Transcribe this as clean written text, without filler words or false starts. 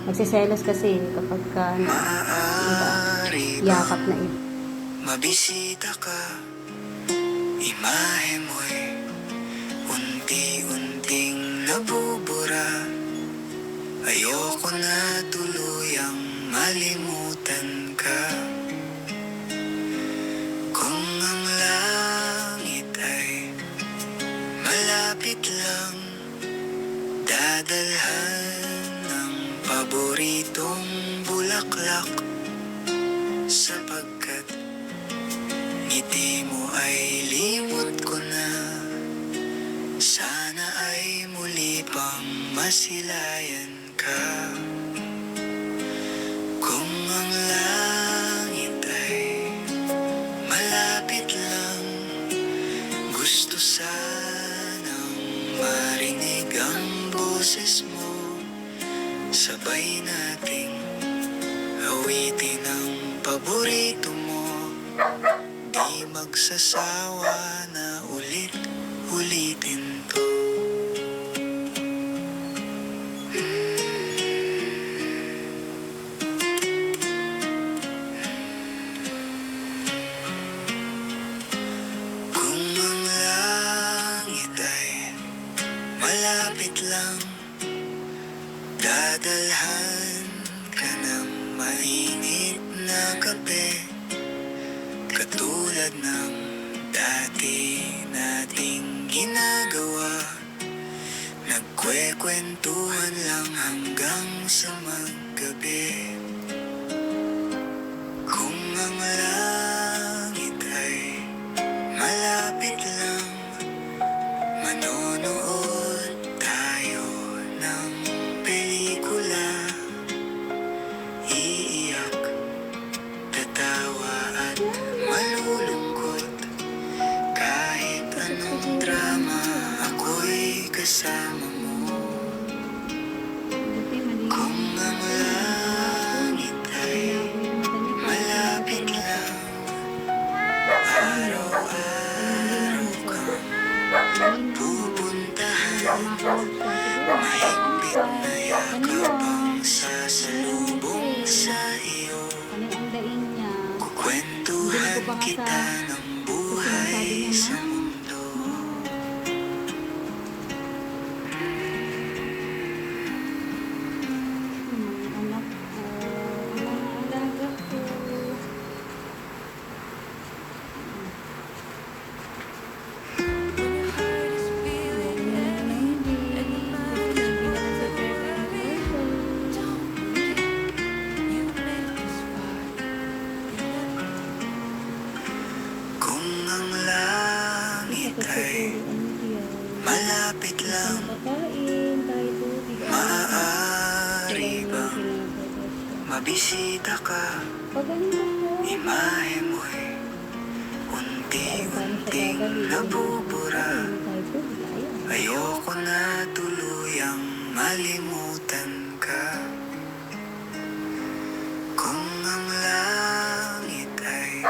Nagsiselos kasi kapag ka Maaari yakap bang na iba. mabisita ka? Imahe mo'y unti-unting nabubura. Ayoko na tuluyang malimutan ka. Kung ang langit ay malapit lang, dadalhan ng paboritong bulaklak. Sapagkat ngiti mo ay limot ko na. Sana ay muli pang masilayan ka. Kung ang langit ay malapit lang, gusto sanang marinig ang boses mo. Sabay nating awitin ang paborito mo. Di magsasawa na ulit-ulitin to. Kung ang langit ay malapit lang, dadalhan ka ng mainit na kape. Katulad ng dati nating ginagawa, nagkwekwentuhan lang hanggang sa maggabi. Kung ang langit ay malapit lang, manonood tayo ng pelikula. Iiyak, tatawa at malulungkot. Kahit anong drama, ako'y kasama mo. Kung ang langit ay malapit lang, araw-araw kang pupuntahan. Mahigpit na yakap ang sasalubong sa iyo. Kukwentuhan kita ng buhay sa mundo. Anak ko, alaga ko. Kung ang langit ay malapit lang, maaari bang mabisita ka? Imahe mo'y unti-unting nabubura. Ayoko na tuluyang malimutan ka. Kung ang langit ay